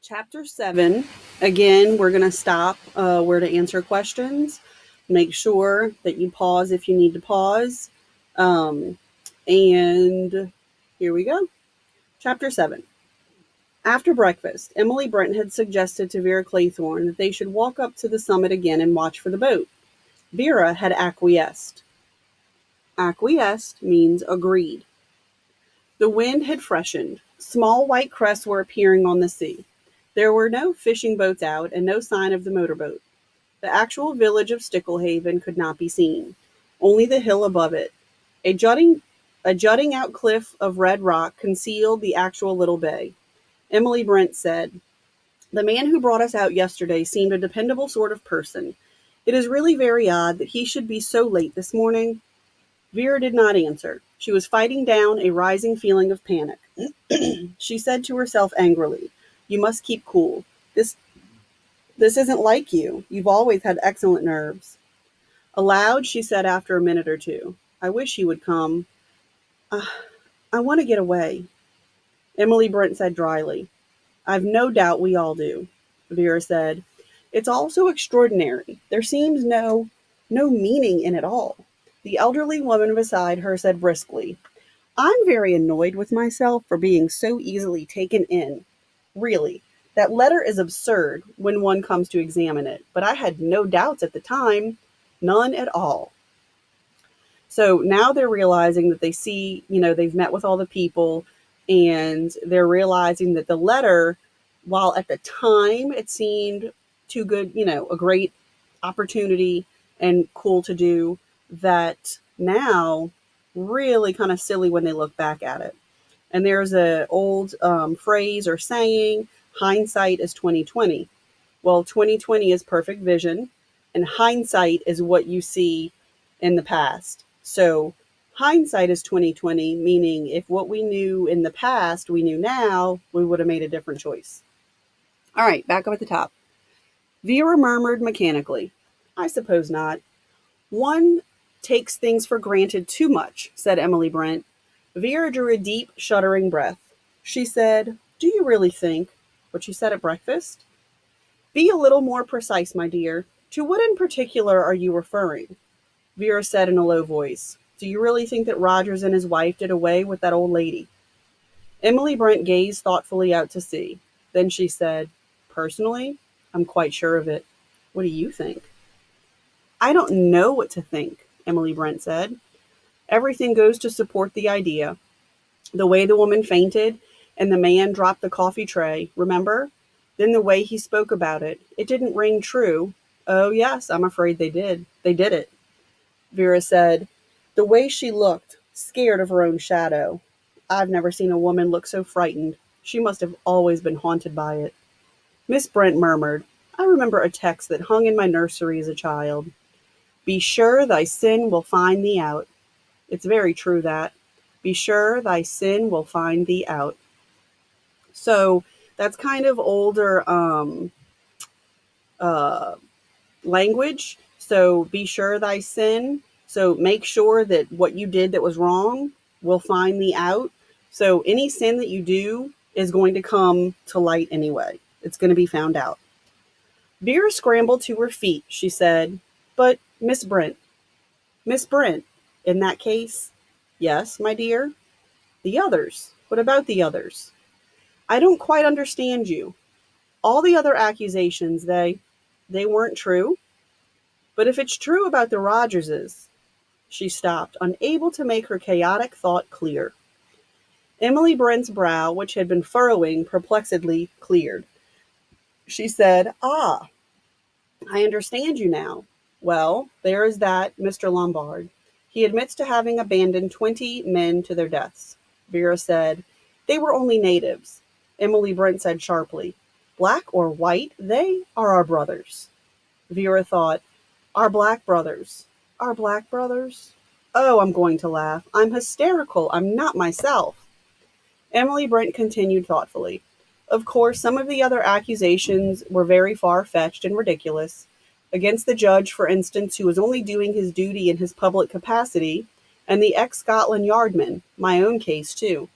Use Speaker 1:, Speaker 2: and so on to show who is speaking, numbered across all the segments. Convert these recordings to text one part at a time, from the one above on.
Speaker 1: Chapter 7. Again, we're going to stop where to answer questions. Make sure that you pause if you need to pause. And here we go. Chapter 7. After breakfast, Emily Brent had suggested to Vera Claythorne that they should walk up to the summit again and watch for the boat. Vera had acquiesced. Acquiesced means agreed. The wind had freshened. Small white crests were appearing on the sea. There were no fishing boats out and no sign of the motorboat. The actual village of Sticklehaven could not be seen, only the hill above it. A jutting out cliff of red rock concealed the actual little bay. Emily Brent said, "The man who brought us out yesterday seemed a dependable sort of person. It is really very odd that he should be so late this morning." Vera did not answer. She was fighting down a rising feeling of panic. She said to herself angrily, "You must keep cool. This isn't like you. You've always had excellent nerves." Aloud, she said after a minute or two, "I wish he would come. I want to get away." Emily Brent said dryly, "I've no doubt we all do." Vera said, "It's all so extraordinary. There seems no meaning in it all." The elderly woman beside her said briskly, "I'm very annoyed with myself for being so easily taken in. Really, that letter is absurd when one comes to examine it, but I had no doubts at the time, none at all." So now they're realizing that they see, they've met with all the people, and they're realizing that the letter, while at the time it seemed too good, a great opportunity and cool to do, that now really kind of silly when they look back at it. And there's an old phrase or saying, hindsight is 2020. Well, 2020 is perfect vision, and hindsight is what you see in the past. So hindsight is 2020, meaning if what we knew in the past we knew now, we would have made a different choice. All right, back up at the top. Vera murmured mechanically, "I suppose not. One takes things for granted too much," said Emily Brent. Vera drew a deep, shuddering breath. She said, "Do you really think what you said at breakfast?" "Be a little more precise, my dear. To what in particular are you referring?" Vera said in a low voice, "Do you really think that Rogers and his wife did away with that old lady?" Emily Brent gazed thoughtfully out to sea. Then she said, "Personally, I'm quite sure of it. What do you think?" "I don't know what to think," Emily Brent said. "Everything goes to support the idea. The way the woman fainted and the man dropped the coffee tray, remember? Then the way he spoke about it. It didn't ring true." "Oh, yes, I'm afraid they did. They did it." Vera said, "The way she looked, scared of her own shadow. I've never seen a woman look so frightened. She must have always been haunted by it." Miss Brent murmured, "I remember a text that hung in my nursery as a child. 'Be sure thy sin will find thee out.' It's very true that. Be sure thy sin will find thee out." So that's kind of older language. So be sure thy sin. So make sure that what you did that was wrong will find thee out. So any sin that you do is going to come to light anyway. It's going to be found out. Vera scrambled to her feet. She said, "But Miss Brent, in that case." "Yes, my dear." "The others. What about the others?" "I don't quite understand you. All the other accusations, they weren't true. But if it's true about the Rogerses." She stopped, unable to make her chaotic thought clear. Emily Brent's brow, which had been furrowing perplexedly, cleared. She said, "Ah, I understand you now. Well, there is that Mr. Lombard. He admits to having abandoned 20 men to their deaths." Vera said, "They were only natives." Emily Brent said sharply, "Black or white, they are our brothers." Vera thought, "Our black brothers. Our black brothers? Oh, I'm going to laugh. I'm hysterical. I'm not myself." Emily Brent continued thoughtfully. "Of course, some of the other accusations were very far-fetched and ridiculous. Against the judge, for instance, who was only doing his duty in his public capacity, and the ex-Scotland Yardman, my own case, too."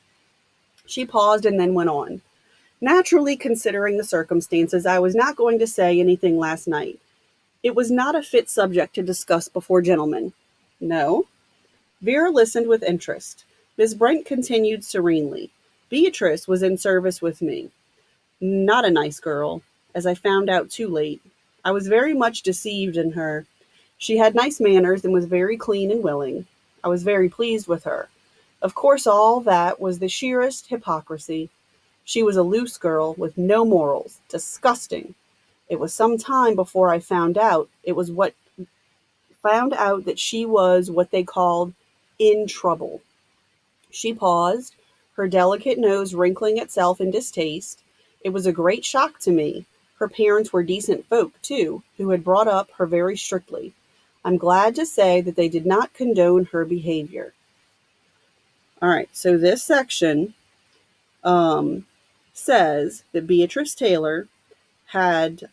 Speaker 1: She paused and then went on. Naturally, considering the circumstances, I was not going to say anything last night. It was not a fit subject to discuss before gentlemen. No? Vera listened with interest. Miss Brent continued serenely. Beatrice was in service with me. Not a nice girl, as I found out too late. I was very much deceived in her. She had nice manners and was very clean and willing. I was very pleased with her. Of course, all that was the sheerest hypocrisy. She was a loose girl with no morals. Disgusting. It was some time before I found out that she was what they called in trouble. She paused, her delicate nose wrinkling itself in distaste. It was a great shock to me. Her parents were decent folk, too, who had brought up her very strictly. I'm glad to say that they did not condone her behavior. All right, so this section says that Beatrice Taylor had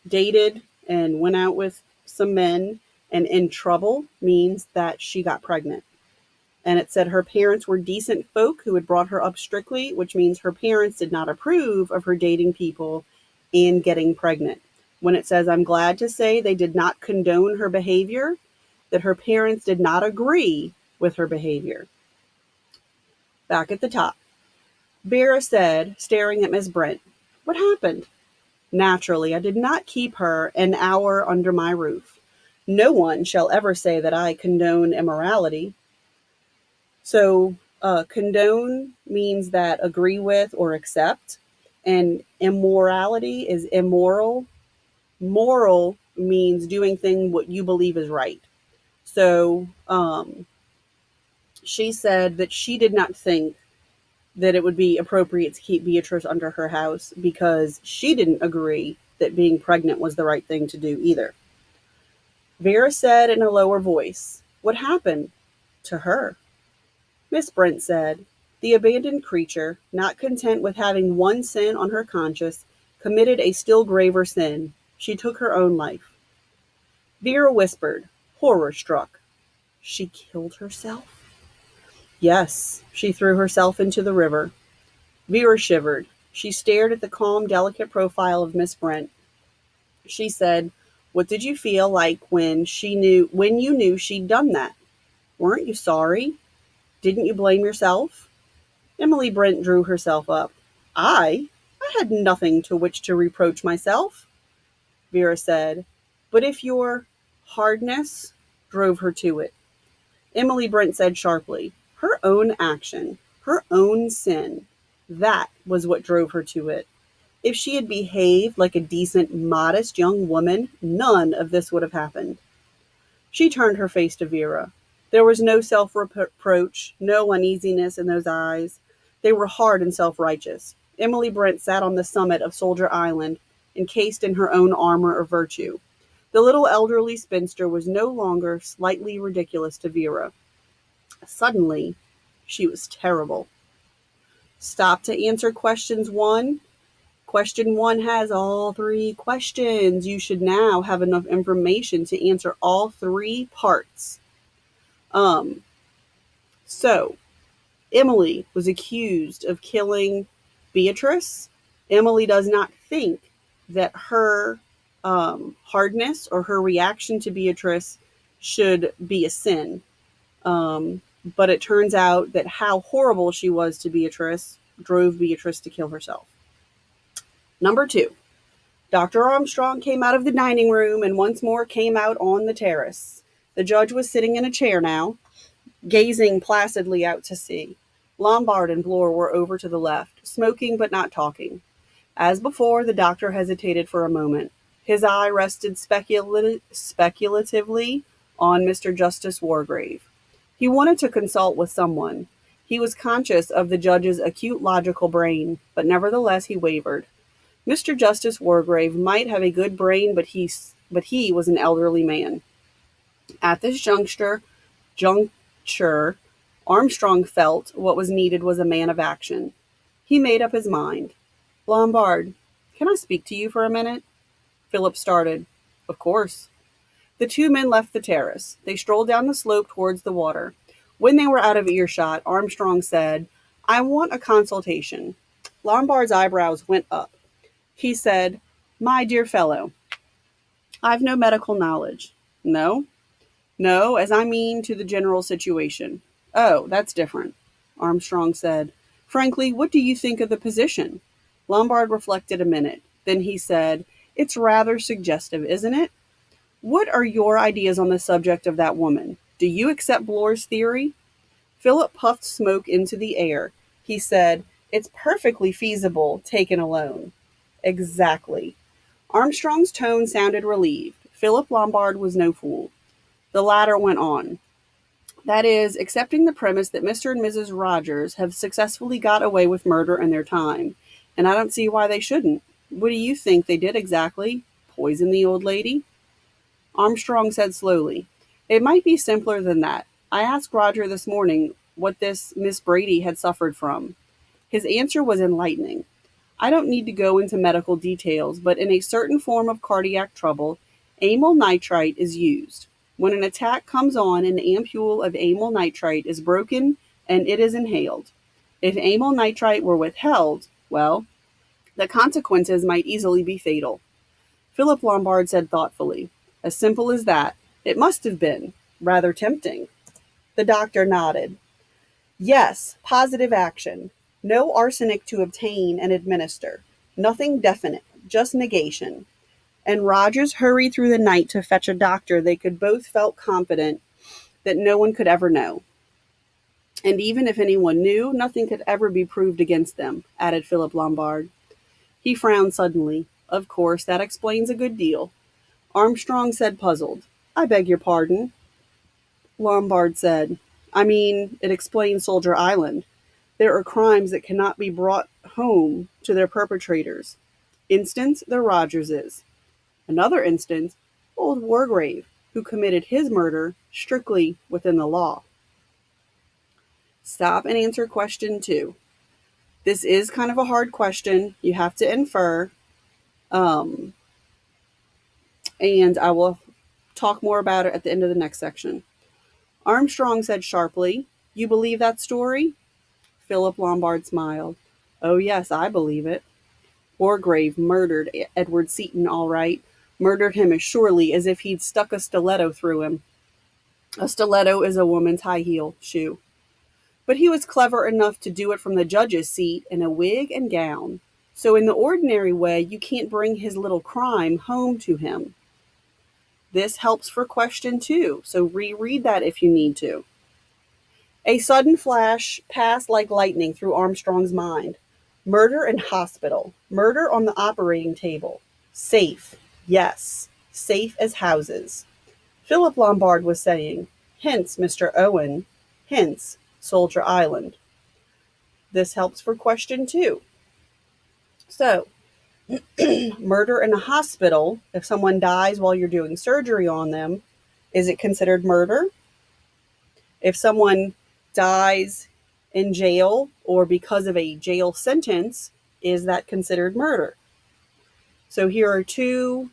Speaker 1: dated and went out with some men, and in trouble means that she got pregnant. And it said her parents were decent folk who had brought her up strictly, which means her parents did not approve of her dating people and getting pregnant. When it says, I'm glad to say they did not condone her behavior, that her parents did not agree with her behavior. Back at the top, Vera said, staring at Miss Brent, what happened? Naturally, I did not keep her an hour under my roof. No one shall ever say that I condone immorality. So, condone means that agree with or accept, and immorality is immoral. Moral means doing things what you believe is right. So, she said that she did not think that it would be appropriate to keep Beatrice under her house because she didn't agree that being pregnant was the right thing to do either. Vera said in a lower voice, what happened to her? Miss Brent said, the abandoned creature, not content with having one sin on her conscience, committed a still graver sin. She took her own life. Vera whispered, horror-struck. She killed herself? Yes, she threw herself into the river. Vera shivered. She stared at the calm, delicate profile of Miss Brent. She said, what did you feel like when you knew she'd done that? Weren't you sorry? Didn't you blame yourself? Emily Brent drew herself up. I had nothing to which to reproach myself, Vera said, but if your hardness drove her to it. Emily Brent said sharply, her own action, her own sin, that was what drove her to it. If she had behaved like a decent, modest young woman, none of this would have happened. She turned her face to Vera. There was no self-reproach, no uneasiness in those eyes. They were hard and self-righteous. Emily Brent sat on the summit of Soldier Island, encased in her own armor of virtue. The little elderly spinster was no longer slightly ridiculous to Vera. Suddenly, she was terrible. Stop to answer questions 1. Question 1 has all 3 questions. You should now have enough information to answer all 3 parts. So, Emily was accused of killing Beatrice. Emily does not think that her hardness or her reaction to Beatrice should be a sin. But it turns out that how horrible she was to Beatrice drove Beatrice to kill herself. Number 2. Dr. Armstrong came out of the dining room and once more came out on the terrace. The judge was sitting in a chair now, gazing placidly out to sea. Lombard and Bloor were over to the left, smoking but not talking. As before, the doctor hesitated for a moment. His eye rested speculatively on Mr. Justice Wargrave. He wanted to consult with someone. He was conscious of the judge's acute logical brain, but nevertheless he wavered. Mr. Justice Wargrave might have a good brain, but he was an elderly man. At this juncture, Armstrong felt what was needed was a man of action. He made up his mind. Lombard, can I speak to you for a minute? Philip started. Of course. The 2 men left the terrace. They strolled down the slope towards the water. When they were out of earshot, Armstrong said, I want a consultation. Lombard's eyebrows went up. He said, "My dear fellow, I've no medical knowledge." "No?" "No, as I mean to the general situation." "Oh, that's different." Armstrong said, "Frankly, what do you think of the position?" Lombard reflected a minute. Then he said, "It's rather suggestive, isn't it? What are your ideas on the subject of that woman? Do you accept Bloor's theory?" Philip puffed smoke into the air. He said, "It's perfectly feasible, taken alone." "Exactly." Armstrong's tone sounded relieved. Philip Lombard was no fool. The latter went on. "That is, accepting the premise that Mr. and Mrs. Rogers have successfully got away with murder in their time, and I don't see why they shouldn't. What do you think they did exactly? Poison the old lady?" Armstrong said slowly, "It might be simpler than that. I asked Roger this morning what this Miss Brady had suffered from. His answer was enlightening. I don't need to go into medical details, but in a certain form of cardiac trouble, amyl nitrite is used. When an attack comes on, an ampule of amyl nitrite is broken and it is inhaled. If amyl nitrite were withheld, well, the consequences might easily be fatal." Philip Lombard said thoughtfully, "As simple as that. It must have been. Rather tempting." The doctor nodded. "Yes, positive action. No arsenic to obtain and administer. Nothing definite, just negation." And Rogers hurried through the night to fetch a doctor they could both felt confident that no one could ever know. "And even if anyone knew, nothing could ever be proved against them," added Philip Lombard. He frowned suddenly. "Of course, that explains a good deal." Armstrong said, puzzled, "I beg your pardon." Lombard said, "I mean, it explains Soldier Island. There are crimes that cannot be brought home to their perpetrators. Instance, the Rogerses. Another instance, old Wargrave, who committed his murder strictly within the law." Stop and answer question 2. This is kind of a hard question. You have to infer. And I will talk more about it at the end of the next section. Armstrong said sharply, "You believe that story?" Philip Lombard smiled. "Oh, yes, I believe it. Wargrave murdered Edward Seaton, all right. Murdered him as surely as if he'd stuck a stiletto through him. A stiletto is a woman's high heel shoe. But he was clever enough to do it from the judge's seat in a wig and gown. So in the ordinary way, you can't bring his little crime home to him. This helps for question 2, so reread that if you need to." A sudden flash passed like lightning through Armstrong's mind. Murder in hospital. Murder on the operating table. Safe. Yes. Safe as houses. Philip Lombard was saying, "Hence, Mr. Owen. Hence, Soldier Island." This helps for question 2. So, murder in a hospital, if someone dies while you're doing surgery on them, is it considered murder? If someone dies in jail or because of a jail sentence, is that considered murder? So here are 2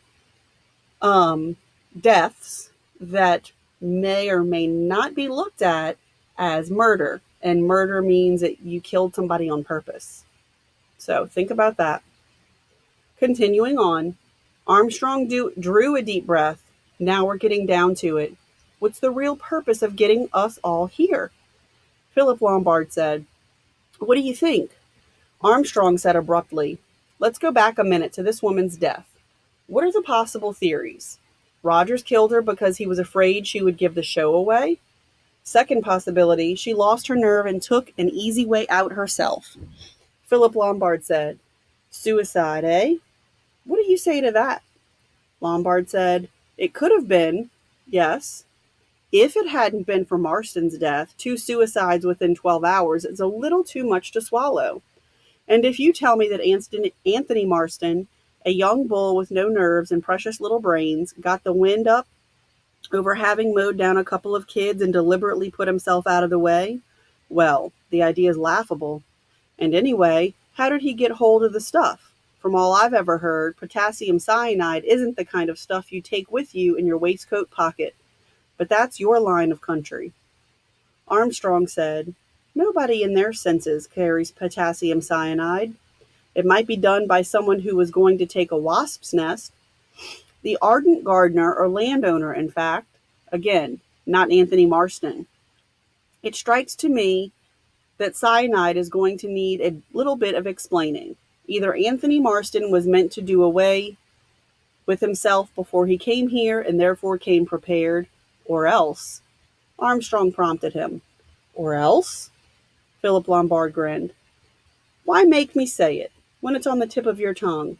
Speaker 1: deaths that may or may not be looked at as murder. And murder means that you killed somebody on purpose. So think about that. Continuing on, Armstrong drew a deep breath. Now we're getting down to it. What's the real purpose of getting us all here? Philip Lombard said, "What do you think?" Armstrong said abruptly, "Let's go back a minute to this woman's death. What are the possible theories? Rogers killed her because he was afraid she would give the show away? Second possibility, she lost her nerve and took an easy way out herself." Philip Lombard said, "Suicide, eh? What do you say to that?" Lombard said, "It could have been, yes. If it hadn't been for Marston's death, 2 suicides within 12 hours is a little too much to swallow. And if you tell me that Anthony Marston, a young bull with no nerves and precious little brains, got the wind up over having mowed down a couple of kids and deliberately put himself out of the way, well, the idea is laughable. And anyway, how did he get hold of the stuff? From all I've ever heard, potassium cyanide isn't the kind of stuff you take with you in your waistcoat pocket. But that's your line of country." Armstrong said, "Nobody in their senses carries potassium cyanide. It might be done by someone who was going to take a wasp's nest. The ardent gardener or landowner, in fact. Again, not Anthony Marston. It strikes to me that cyanide is going to need a little bit of explaining. Either Anthony Marston was meant to do away with himself before he came here and therefore came prepared, or else. Armstrong prompted him. Or else? Philip Lombard grinned. Why make me say it when it's on the tip of your tongue?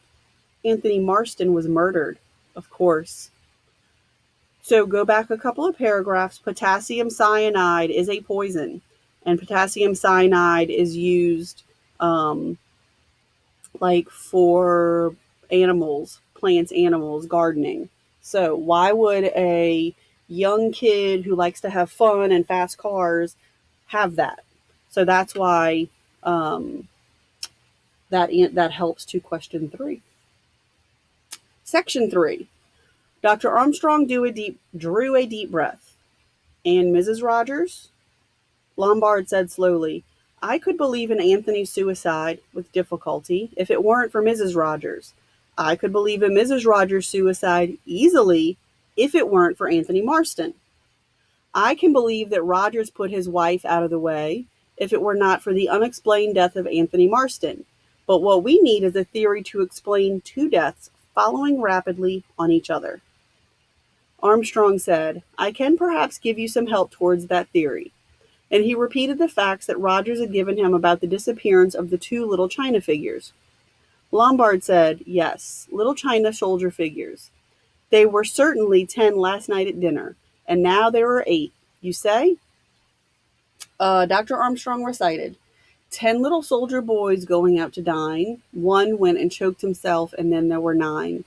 Speaker 1: Anthony Marston was murdered, of course. So go back a couple of paragraphs. Potassium cyanide is a poison, and potassium cyanide is used like for animals, plants, animals, gardening. So why would a young kid who likes to have fun and fast cars have that? So that's why that helps to question 3. Section 3. Dr. Armstrong drew a deep breath. And Mrs. Rogers? Lombard said slowly, I could believe in Anthony's suicide with difficulty if it weren't for Mrs. Rogers. I could believe in Mrs. Rogers' suicide easily if it weren't for Anthony Marston. I can believe that Rogers put his wife out of the way if it were not for the unexplained death of Anthony Marston. But what we need is a theory to explain 2 deaths following rapidly on each other. Armstrong said, I can perhaps give you some help towards that theory. And he repeated the facts that Rogers had given him about the disappearance of the 2 little china figures. Lombard said, yes, little china soldier figures. They were certainly 10 last night at dinner, and now there are 8. You say? Dr. Armstrong recited, 10 little soldier boys going out to dine. 1 went and choked himself, and then there were 9.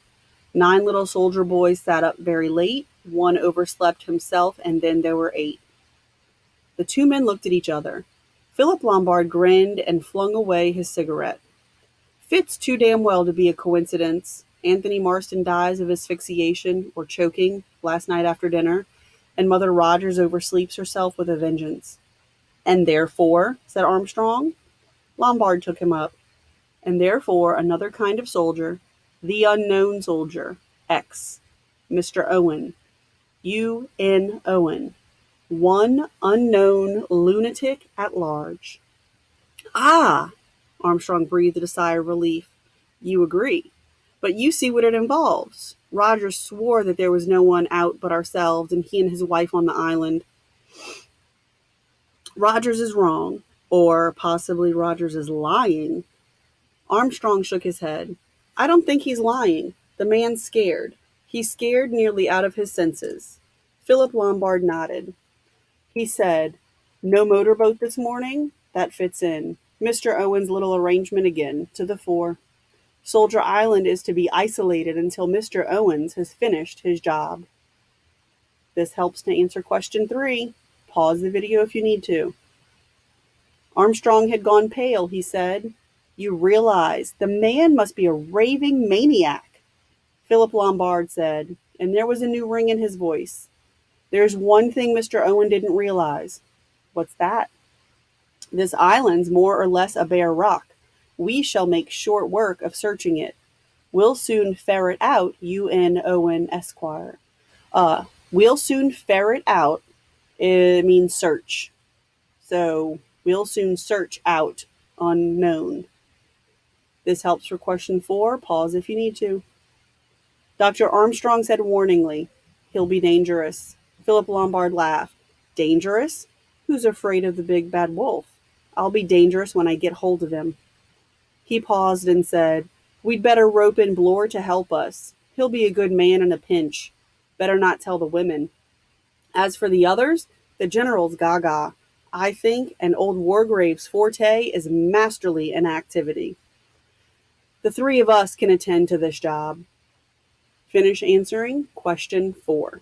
Speaker 1: 9 little soldier boys sat up very late. 1 overslept himself, and then there were 8. The 2 men looked at each other. Philip Lombard grinned and flung away his cigarette. Fits too damn well to be a coincidence. Anthony Marston dies of asphyxiation or choking last night after dinner, and Mother Rogers oversleeps herself with a vengeance. And therefore, said Armstrong. Lombard took him up. And therefore, another kind of soldier, the unknown soldier, X, Mr. Owen, U.N. Owen, one unknown lunatic at large. Ah! Armstrong breathed a sigh of relief. You agree. But you see what it involves. Rogers swore that there was no one out but ourselves and he and his wife on the island. Rogers is wrong, or possibly Rogers is lying. Armstrong shook his head. I don't think he's lying. The man's scared. He's scared nearly out of his senses. Philip Lombard nodded. He said, no motorboat this morning? That fits in. Mr. Owen's little arrangement again, to the fore. Soldier Island is to be isolated until Mr. Owens has finished his job. This helps to answer question 3. Pause the video if you need to. Armstrong had gone pale, he said. You realize the man must be a raving maniac. Philip Lombard said, and there was a new ring in his voice. There's one thing Mr. Owen didn't realize. What's that? This island's more or less a bare rock. We shall make short work of searching it. We'll soon ferret out, U.N. Owen, Esquire. We'll soon ferret out, it means search. So, we'll soon search out unknown. This helps for question 4. Pause if you need to. Dr. Armstrong said warningly, he'll be dangerous. Philip Lombard laughed. Dangerous? Who's afraid of the big bad wolf? I'll be dangerous when I get hold of him. He paused and said, we'd better rope in Blore to help us. He'll be a good man in a pinch. Better not tell the women. As for the others, the general's gaga. I think an old Wargrave's forte is masterly in activity. The 3 of us can attend to this job. Finish answering question 4.